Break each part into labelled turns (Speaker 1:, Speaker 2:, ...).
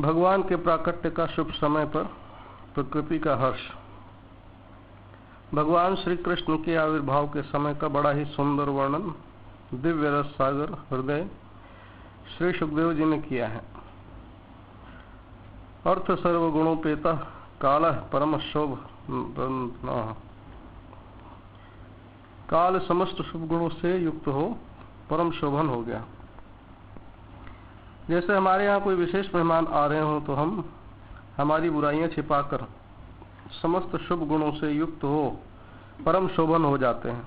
Speaker 1: भगवान के प्राकट्य का शुभ समय पर प्रकृति का हर्ष। भगवान श्री कृष्ण के आविर्भाव के समय का बड़ा ही सुंदर वर्णन दिव्य रस सागर हृदय श्री सुखदेव जी ने किया है। अर्थ सर्वगुणोपेता काल परम शोभ, काल समस्त शुभ गुणों से युक्त हो परम शोभन हो गया। जैसे हमारे यहाँ कोई विशेष मेहमान आ रहे हो तो हम हमारी बुराइयां छिपाकर समस्त शुभ गुणों से युक्त हो परम शोभन हो जाते हैं।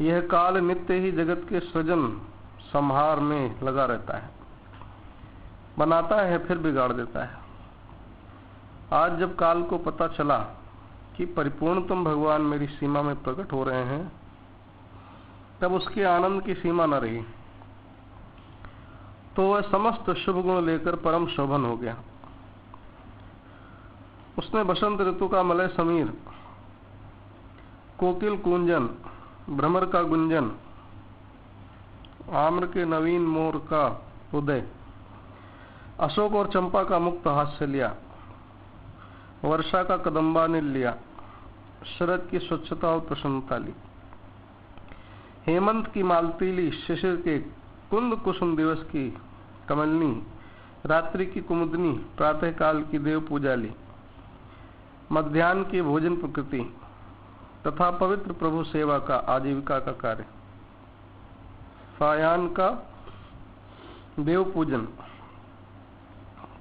Speaker 1: यह काल नित्य ही जगत के सृजन संहार में लगा रहता है, बनाता है फिर बिगाड़ देता है। आज जब काल को पता चला कि परिपूर्णतम भगवान मेरी सीमा में प्रकट हो रहे हैं, तब उसके आनंद की सीमा न रही, तो वह समस्त शुभ गुण लेकर परम शोभन हो गया। उसने बसंत ऋतु का मलय समीर, कोकिल कूंजन, भ्रमर का गुंजन, आम्र के नवीन मोर का उदय, अशोक और चंपा का मुक्त हास्य लिया, वर्षा का कदम्बानिल लिया, शरद की स्वच्छता और प्रसन्नता ली, हेमंत की मालती ली, शिशिर के कुंद कुसुम दिवस की कमलनी, रात्रि की कुमुदनी, प्रातः काल की देव पूजा ली, मध्याह्न की भोजन प्रकृति तथा पवित्र प्रभु सेवा का आजीविका का कार्य, सायाह्न का देव पूजन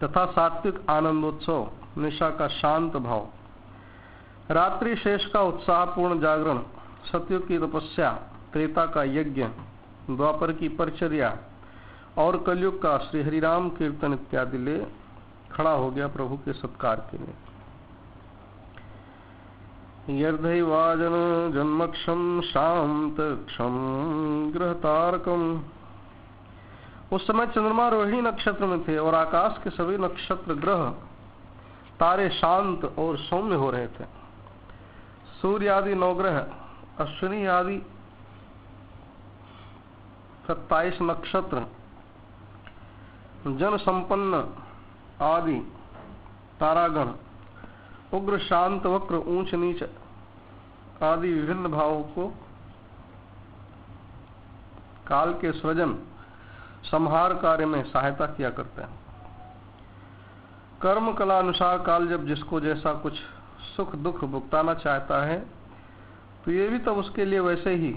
Speaker 1: तथा सात्विक आनंदोत्सव, निशा का शांत भाव, रात्रि शेष का उत्साहपूर्ण जागरण, सतयुग की तपस्या, त्रेता का यज्ञ, द्वापर की परिचर्या और कलयुग का श्री हरिराम कीर्तन इत्यादि ले खड़ा हो गया प्रभु के सत्कार के लिए। यर्धैवाजन जन्मक्षम शांत क्षम ग्रह तारकम। उस समय चंद्रमा रोहिणी नक्षत्र में थे और आकाश के सभी नक्षत्र ग्रह तारे शांत और सौम्य हो रहे थे। सूर्य आदि नवग्रह, अश्विनी आदि 27 नक्षत्र, जन संपन्न आदि तारागण, उग्र शांत वक्र ऊंच नीच आदि विभिन्न भावों को काल के सृजन संहार कार्य में सहायता किया करते हैं। कर्म कला अनुसार काल जब जिसको जैसा कुछ सुख दुख भुगताना चाहता है, तो ये भी तब उसके लिए वैसे ही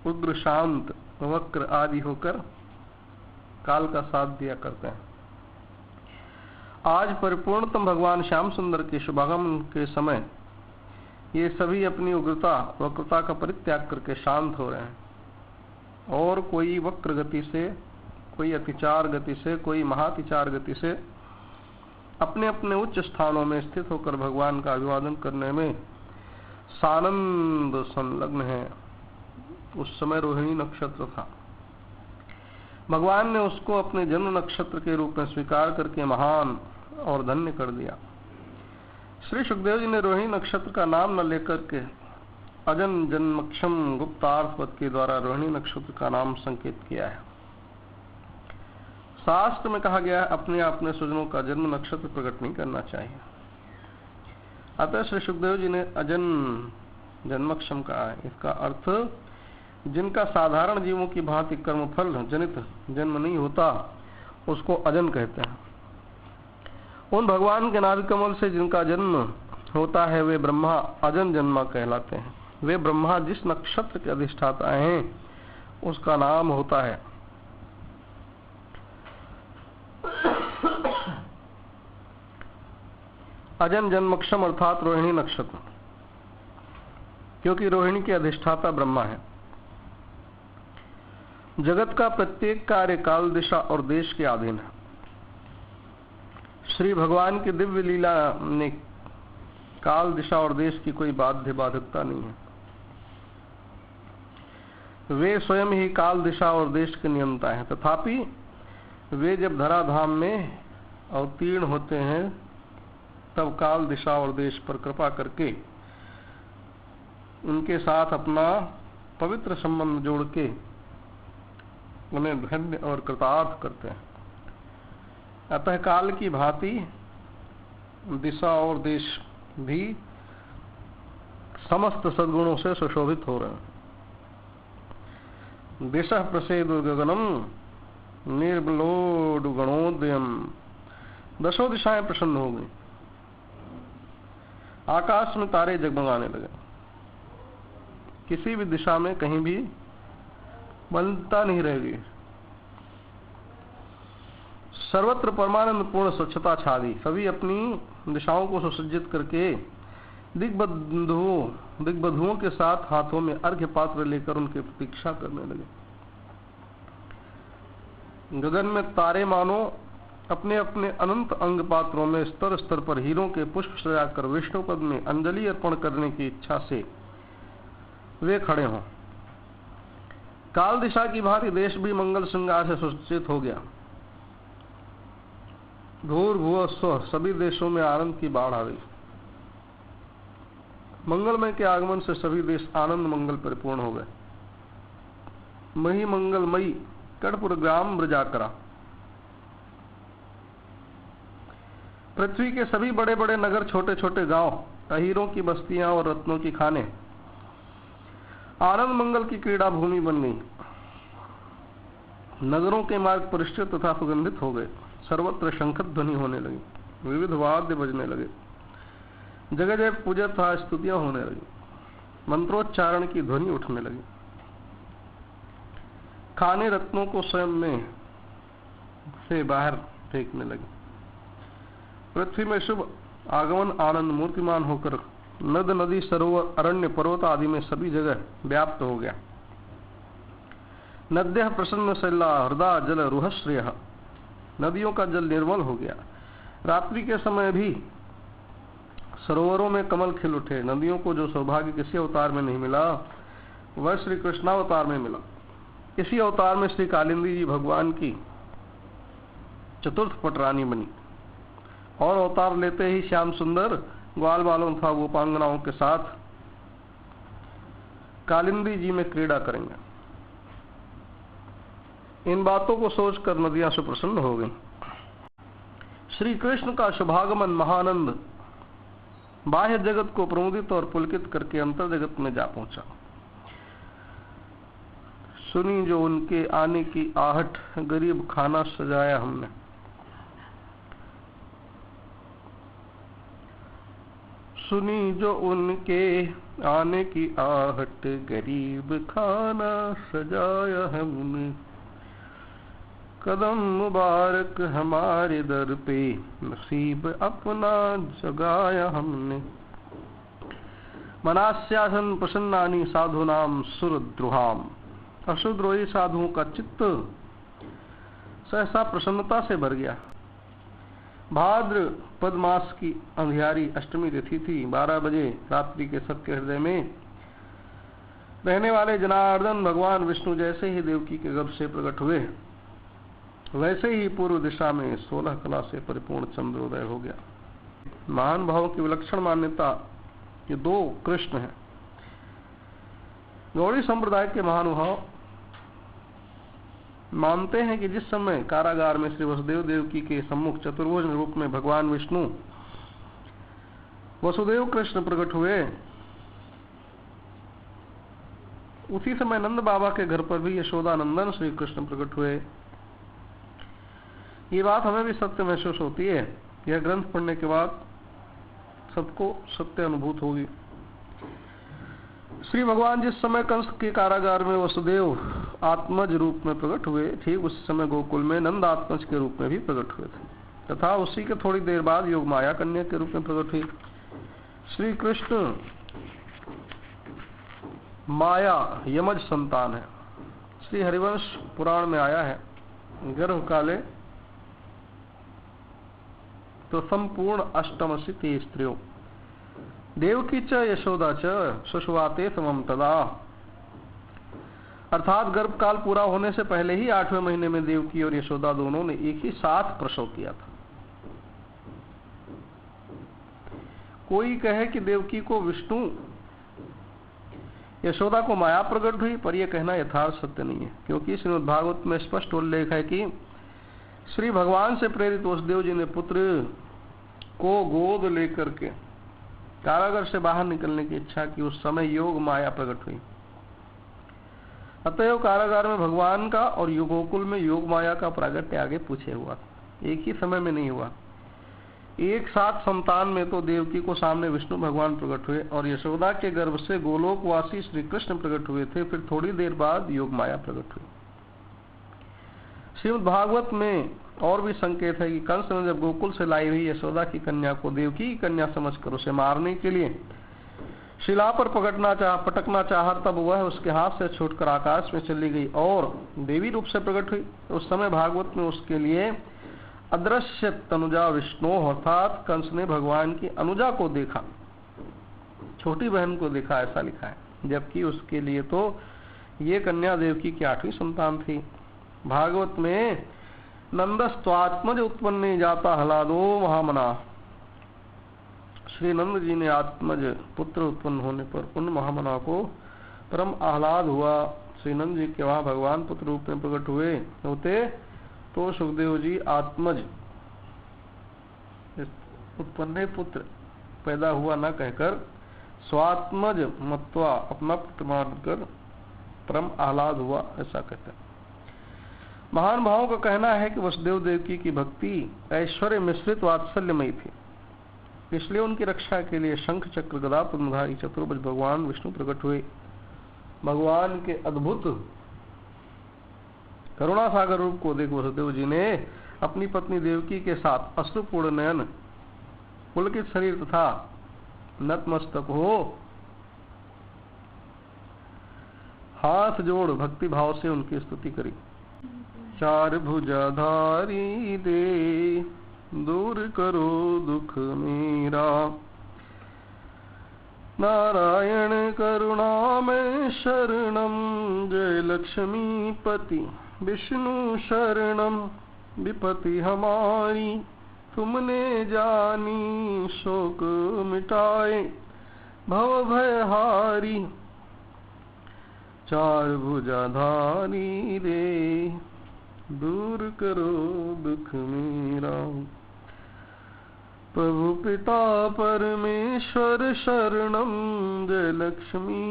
Speaker 1: उग्र शांत वक्र आदि होकर काल का साथ दिया करते हैं। आज परिपूर्णतम भगवान श्याम सुंदर के शुभागमन के समय ये सभी अपनी उग्रता वक्रता का परित्याग करके शांत हो रहे हैं और कोई वक्र गति से, कोई अतिचार गति से, कोई महातिचार गति से अपने अपने उच्च स्थानों में स्थित होकर भगवान का अभिवादन करने में सानंद संलग्न है। उस समय रोहिणी नक्षत्र था। भगवान ने उसको अपने जन्म नक्षत्र के रूप में स्वीकार करके महान और धन्य कर दिया। श्री सुखदेव जी ने रोहिणी नक्षत्र का नाम न लेकर के अजन जन्मक्षम गुप्तार्थ पद के द्वारा रोहिणी नक्षत्र का नाम संकेत किया है। शास्त्र में कहा गया है अपने स्वजनों का जन्म नक्षत्र प्रकट नहीं करना चाहिए। अतः श्री सुखदेव जी ने अजन जन्मक्षम कहा है। इसका अर्थ जिनका साधारण जीवों की भांति कर्मफल जनित जन्म नहीं होता उसको अजन कहते हैं। उन भगवान के नाभि कमल से जिनका जन्म होता है वे ब्रह्मा अजन जन्मा कहलाते हैं। वे ब्रह्मा जिस नक्षत्र के अधिष्ठाता हैं उसका नाम होता है अजन जन्मक्षम अर्थात रोहिणी नक्षत्र, क्योंकि रोहिणी के अधिष्ठाता ब्रह्मा है। जगत का प्रत्येक कार्य काल, दिशा और देश के अधीन है। श्री भगवान की दिव्य लीला ने काल, दिशा और देश की कोई बाध्य बाधकता नहीं है। वे स्वयं ही काल, दिशा और देश के नियंता हैं। तथापि वे जब धराधाम में अवतीर्ण होते हैं तब काल, दिशा और देश पर कृपा करके उनके साथ अपना पवित्र संबंध जोड़ के उन्हें धन्य और कृतार्थ करते हैं। अतः काल की भांति दिशा और देश भी समस्त सद्गुणों से सुशोभित हो रहे हैं। दिशा प्रसेदु गगनम निर्मलोडु गणोदयम, दसों दिशाएं प्रसन्न हो गई, आकाश में तारे जगमगाने लगे, किसी भी दिशा में कहीं भी मलिनता नहीं रहेगी, सर्वत्र परमानंद पूर्ण स्वच्छता छा दी, सभी अपनी दिशाओं को सुसज्जित करके दिग्बंधुओं के साथ हाथों में अर्घ्य पात्र लेकर उनकी प्रतीक्षा करने लगे। गगन में तारे मानो अपने अपने अनंत अंग पात्रों में स्तर स्तर पर हीरों के पुष्प सजाकर विष्णु पद में अंजलि अर्पण करने की इच्छा से वे खड़े हों। काल दिशा की भांति देश भी मंगल श्रृंगार से सुसज्जित हो गया। भूर भुव स्व, सभी देशों में आनंद की बाढ़ आ गई। मंगलमय के आगमन से सभी देश आनंद मंगल परिपूर्ण हो गए। मही मंगलमयी कर्पूर ग्राम ब्रजाकरा, पृथ्वी के सभी बड़े बड़े नगर, छोटे छोटे गांव, अहीरों की बस्तियां और रत्नों की खाने आनंद मंगल की क्रीड़ा भूमि बन गई। नगरों के मार्ग परिष्कृत तथा सुगंधित हो गए। सर्वत्र शंखत ध्वनि होने लगी, विविध वाद्य बजने लगे, जगह जगह पूजा तथा स्तुतियां होने लगी, मंत्रोच्चारण की ध्वनि उठने लगी। खाने रत्नों को स्वयं में से बाहर फेंकने लगे। पृथ्वी में शुभ आगमन आनंद मूर्तिमान होकर नद नदी सरोवर अरण्य पर्वत आदि में सभी जगह व्याप्त हो गया। नद्यः प्रसन्न शैला हृदय जल रुहश्रेयः, नदियों का जल निर्मल हो गया। रात्रि के समय भी सरोवरों में कमल खिल उठे। नदियों को जो सौभाग्य किसी अवतार में नहीं मिला वह श्री कृष्णावतार में मिला। इसी अवतार में श्री कालिंदी जी भगवान की चतुर्थ पटरानी बनी और अवतार लेते ही श्याम सुंदर ग्वाल बालों तथा गोपांगनाओं के साथ कालिंदी जी में क्रीड़ा करेंगे। इन बातों को सोचकर नदियां सुप्रसन्न हो गईं। श्री कृष्ण का शुभागमन महानंद बाह्य जगत को प्रमुदित और पुलकित करके अंतर जगत में जा पहुंचा। सुनी जो उनके आने की आहट, गरीब खाना सजाया हमने। सुनी जो उनके आने की आहट, गरीब खाना सजाया हमने। कदम मुबारक हमारे दर पे, नसीब अपना जगाया हमने। मनास्यासन प्रसन्नानि साधुनाम सुरद्रुहाम, अशुद्रोही साधुओं का चित्त सहसा प्रसन्नता से भर गया। भाद्र पद मास की अंधियारी अष्टमी तिथि थी। 12 बजे रात्रि के सत्य हृदय में रहने वाले जनार्दन भगवान विष्णु जैसे ही देवकी के गर्भ से प्रकट हुए, वैसे ही पूर्व दिशा में 16 कला से परिपूर्ण चंद्रोदय हो गया। महान भावों की विलक्षण मान्यता ये 2 कृष्ण हैं। गौड़ी संप्रदाय के महानुभाव मानते हैं कि जिस समय कारागार में श्री वसुदेव देवकी के सम्मुख चतुर्भुज रूप में भगवान विष्णु वसुदेव कृष्ण प्रकट हुए, उसी समय नंद बाबा के घर पर भी यशोदानंदन श्री कृष्ण प्रकट हुए। ये बात हमें भी सत्य महसूस होती है। यह ग्रंथ पढ़ने के बाद सबको सत्य अनुभूत होगी। श्री भगवान जिस समय कंस के कारागार में वसुदेव आत्मज रूप में प्रकट हुए, ठीक उस समय गोकुल में नंद आत्मज के रूप में भी प्रकट हुए थे तथा उसी के थोड़ी देर बाद योग माया कन्या के रूप में प्रकट हुई। श्री कृष्ण माया यमज संतान है। श्री हरिवंश पुराण में आया है, गर्भ काले तो संपूर्ण अष्टमसी ते स्त्रियों देवकी च यशोदा च सुषुवाते समम तदा, अर्थात गर्भकाल पूरा होने से पहले ही 8वें महीने में देवकी और यशोदा दोनों ने एक ही साथ प्रसव किया था। कोई कहे कि देवकी को विष्णु, यशोदा को माया प्रकट हुई, पर यह कहना यथार्थ सत्य नहीं है, क्योंकि श्रीमद् भागवत में स्पष्ट उल्लेख है कि श्री भगवान से प्रेरित वसुदेव जी ने पुत्र को गोद लेकर के कारागार से बाहर निकलने की इच्छा की। उस समय योग माया प्रकट हुई। अतएव कारागार में भगवान का और गोकुल में योग माया का प्रागट्य आगे पूछे हुआ, एक ही समय में नहीं हुआ। एक साथ संतान में तो देवकी को सामने विष्णु भगवान प्रकट हुए और यशोदा के गर्भ से गोलोकवासी श्री कृष्ण प्रकट हुए थे। फिर थोड़ी देर बाद योग माया प्रकट हुई। श्रीमद् भागवत में और भी संकेत है कि कंस ने जब गोकुल से लाई हुई यशोदा की कन्या को देवकी की कन्या समझकर उसे मारने के लिए शिला पर पटकना चाहा, तब वह उसके हाथ से छूटकर आकाश में चली गई और देवी रूप से प्रकट हुई। उस समय भागवत में उसके लिए अदृश्य तनुजा विष्णु अर्थात कंस ने भगवान की अनुजा को देखा, छोटी बहन को देखा, ऐसा लिखा है। जबकि उसके लिए तो ये कन्या देवकी की 8वीं संतान थी। भागवत में नंदस्त्वात्मज उत्पन्न जाता हलादो महामना, श्री नंद जी ने आत्मज पुत्र उत्पन्न होने पर उन महामना को परम आह्लाद हुआ। श्री नंद जी के वहां भगवान पुत्र रूप में प्रकट हुए होते तो सुखदेव जी आत्मज उत्पन्न पुत्र पैदा हुआ न कहकर स्वात्मज मत्वा अपना पुत्र मानकर परम आह्लाद हुआ, ऐसा कहते हैं। महान भावों का कहना है कि वसुदेव देवकी की भक्ति ऐश्वर्य मिश्रित वात्सल्यमयी थी, इसलिए उनकी रक्षा के लिए शंख चक्र गदा पद्मधारी चतुर्भुज भगवान विष्णु प्रकट हुए। भगवान के अद्भुत करुणा सागर रूप को देख वसुदेव जी ने अपनी पत्नी देवकी के साथ अश्रुपूर्ण नयन, पुलकित शरीर तथा नतमस्तक हो हाथ जोड़ भक्ति भाव से उनकी स्तुति करी। चार भुजाधारी दे दूर करो दुख मेरा, नारायण करुणा में शरणम, जय लक्ष्मी पति विष्णु शरणम, विपत्ति हमारी तुमने जानी, शोक मिटाए भव भयहारी। चार भुजाधारी रे दूर करो दुख मेरा, प्रभु पिता परमेश्वर शरणम, जय लक्ष्मी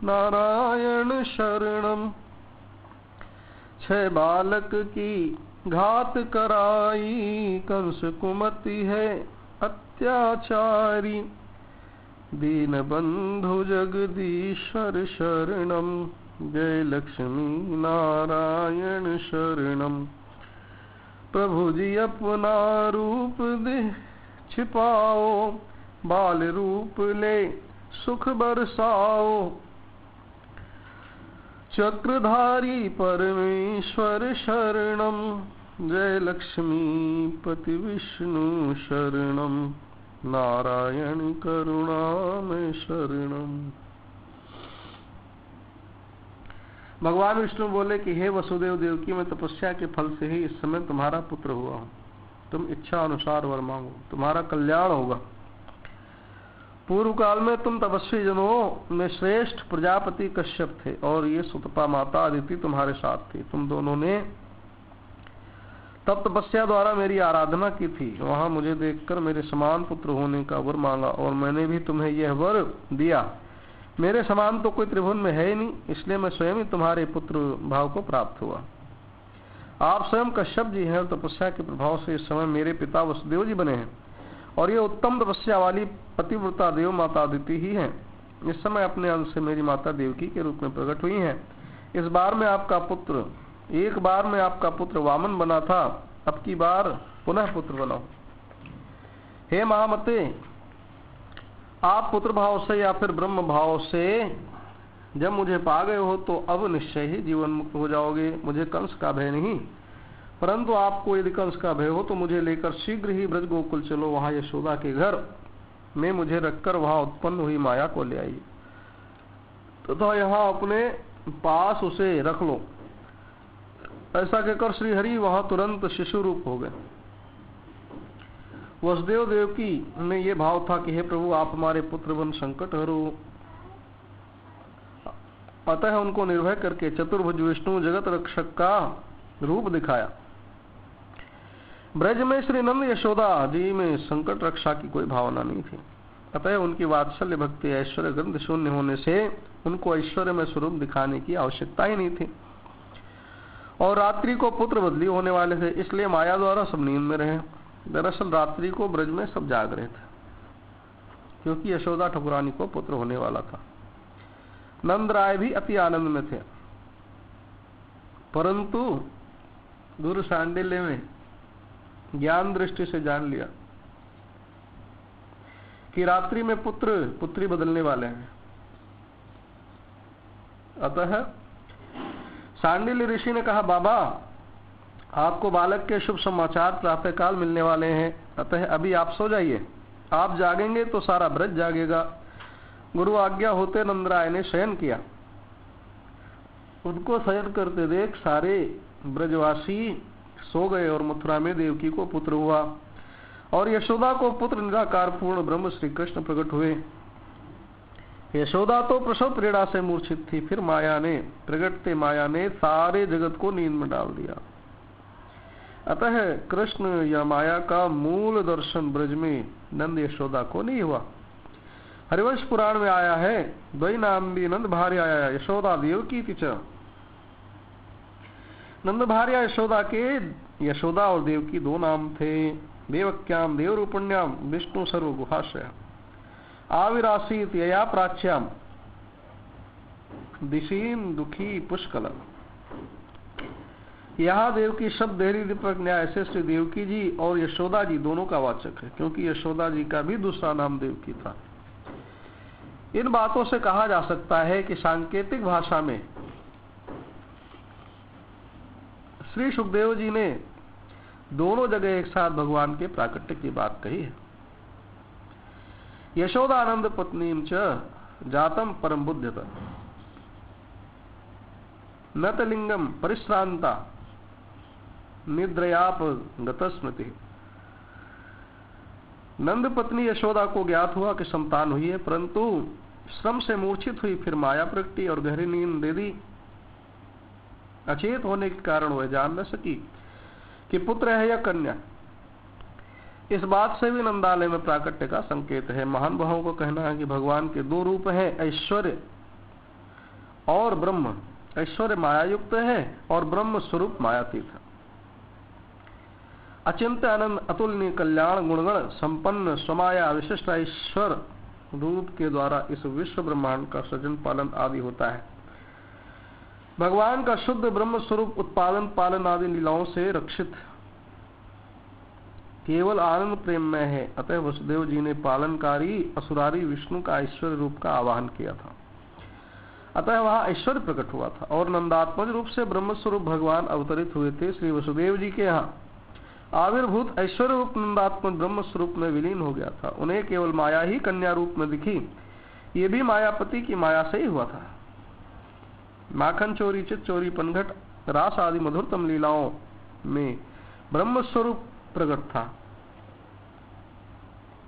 Speaker 1: नारायण शरणम। 6 बालक की घात कराई, कंस कुमति है अत्याचारी, दीन बंधु जगदीश्वर शरणम, जय लक्ष्मी नारायण शरणम। प्रभु जी अपना रूप दे छिपाओ, बाल रूप ले सुख बरसाओ, चक्रधारी परमेश्वर शरणम, जय लक्ष्मी पति विष्णु शरणम, नारायण करुणा में शरणम। भगवान विष्णु बोले कि हे वसुदेव देवकी, मैं तपस्या के फल से ही इस समय तुम्हारा पुत्र हुआ हूँ। तुम इच्छा अनुसार वर मांगो, तुम्हारा कल्याण होगा। पूर्व काल में तुम तपस्वी जनों में श्रेष्ठ प्रजापति कश्यप थे और ये सुतपा माता अदिति तुम्हारे साथ थी। तुम दोनों ने तब तपस्या द्वारा मेरी आराधना की थी। वहां मुझे देखकर मेरे समान पुत्र होने का वर मांगा और मैंने भी तुम्हें यह वर दिया। मेरे समान तो कोई त्रिभुवन में है ही नहीं, इसलिए मैं स्वयं ही तुम्हारे पुत्र भाव को प्राप्त हुआ। आप स्वयं कश्यप जी हैं और तपस्या के प्रभाव से इस समय मेरे पिता वसुदेव जी बने हैं और ये उत्तम तपस्या वाली पतिव्रता देव माता अदिति ही हैं। इस समय अपने अंश से मेरी माता देवकी के रूप में प्रकट हुई हैं। एक बार में आपका पुत्र वामन बना था, अब की बार पुनः पुत्र बना। हे महामते, आप पुत्र भाव से या फिर ब्रह्म भाव से जब मुझे पा गए हो तो अब निश्चय ही जीवन मुक्त हो जाओगे। मुझे कंस का भय नहीं, परंतु आपको यदि कंस का भय हो तो मुझे लेकर शीघ्र ही ब्रज गोकुल चलो। वहां यशोदा के घर में मुझे रखकर वहां उत्पन्न हुई माया को ले आइए तथा यहाँ अपने पास उसे रख लो। ऐसा कहकर श्री हरि वहां तुरंत शिशु रूप हो गए। वसुदेव देवकी में ये भाव था कि हे प्रभु, आप हमारे पुत्र बन संकट हरो। अतः उनको निर्भय करके चतुर्भुज विष्णु जगत रक्षक का रूप दिखाया। ब्रज में श्री नंद यशोदा जी में संकट रक्षा की कोई भावना नहीं थी, अतः उनकी वात्सल्य भक्ति ऐश्वर्य ग्रंथ शून्य होने से उनको ऐश्वर्य में स्वरूप दिखाने की आवश्यकता ही नहीं थी। और रात्रि को पुत्र बदली होने वाले थे, इसलिए माया द्वारा सब नींद में रहे। दरअसल रात्रि को ब्रज में सब जाग रहे थे, क्योंकि यशोदा ठकुरानी को पुत्र होने वाला था। नंद राय भी अति आनंद में थे, परंतु गुरु सांडिल्य में ज्ञान दृष्टि से जान लिया कि रात्रि में पुत्र पुत्री बदलने वाले हैं। अतः सांडिल्य ऋषि ने कहा, बाबा आपको बालक के शुभ समाचार प्रातः काल मिलने वाले हैं, अतः अभी आप सो जाइए। आप जागेंगे तो सारा ब्रज जागेगा। गुरु आज्ञा होते नंदराय ने शयन किया। उनको शयन करते देख सारे ब्रजवासी सो गए और मथुरा में देवकी को पुत्र हुआ और यशोदा को पुत्र निराकार पूर्ण ब्रह्म श्री कृष्ण प्रकट हुए। यशोदा तो प्रसव पीड़ा से मूर्छित थी, फिर प्रगटते माया ने सारे जगत को नींद में डाल दिया। अतः कृष्ण या माया का मूल दर्शन ब्रज में नंद यशोदा को नहीं हुआ। हरिवंश पुराण में आया है, द्वै नाम भी नंद भार्या यशोदा देवकी तिच। नंद भार्या यशोदा के यशोदा और देवकी दो नाम थे। देवक्याम देवरूपण्याम विष्णु सर्व गुहाशय आविरासीत यया प्राच्याम दिशीन दुखी पुष्कल। यहाँ देवकी शब्द देहरी दीपक न्याय से श्री देवकी जी और यशोदा जी दोनों का वाचक है, क्योंकि यशोदा जी का भी दूसरा नाम देवकी था। इन बातों से कहा जा सकता है कि सांकेतिक भाषा में श्री सुखदेव जी ने दोनों जगह एक साथ भगवान के प्राकट्य की बात कही है। यशोदानंद पत्नीम च जातम परम बुद्ध्यत नतलिंगम परिश्रांता निद्रयाप गतस्मृति। नंद पत्नी यशोदा को ज्ञात हुआ कि संतान हुई है, परंतु श्रम से मूर्छित हुई, फिर माया प्रकटी और गहरी नींद दे दी। अचेत होने के कारण वह जान न सकी कि पुत्र है या कन्या। इस बात से भी नंदालय में प्राकट्य का संकेत है। महान भावों को कहना है कि भगवान के दो रूप हैं, ऐश्वर्य और ब्रह्म। ऐश्वर्य माया युक्त है और ब्रह्म स्वरूप मायातीत है। अचिंत्य आनंद अतुलनीय कल्याण गुणगण संपन्न स्वमाया विशिष्ट ईश्वर रूप के द्वारा इस विश्व ब्रह्मांड का सृजन पालन आदि होता है। भगवान का शुद्ध ब्रह्म स्वरूप उत्पादन पालन आदि लीलाओं से रक्षित केवल आनंद प्रेम में है। अतः वसुदेव जी ने पालनकारी असुरारी विष्णु का ऐश्वर्य रूप का आवाहन किया था। अतः वहां ऐश्वर्य प्रकट हुआ था और नंदात्मज रूप से ब्रह्म स्वरूप भगवान अवतरित हुए थे। श्री वसुदेव जी के यहाँ आविर्भूत ऐश्वर्य रूप नंदात्मज ब्रह्म स्वरूप में विलीन हो गया था। उन्हें केवल माया ही कन्या रूप में दिखी। ये भी मायापति की माया से ही हुआ था। माखन चोरी, चित चोरी, पनघट, रास आदि मधुरतम लीलाओं में ब्रह्म स्वरूप प्रकट था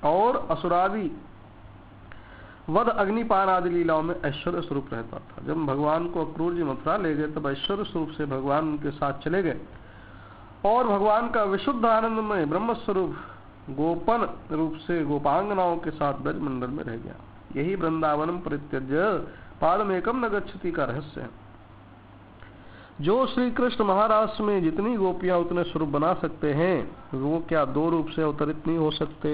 Speaker 1: और असुरादि वध अग्निपान आदि लीलाओं में ऐश्वर्य स्वरूप रहता था। जब भगवान को अक्रूर जी मथुरा ले गए तब ऐश्वर्य स्वरूप से भगवान उनके साथ चले गए और भगवान का विशुद्ध आनंद में ब्रह्म स्वरूप गोपन रूप से गोपांगनाओं के साथ ब्रज मंडल में रह गया। यही वृंदावनम परित्यज्य पादमेकम न गच्छति का रहस्य है। जो श्री कृष्ण महाराष्ट्र में जितनी गोपियां उतने स्वरूप बना सकते हैं, वो क्या दो रूप से अवतरित नहीं हो सकते?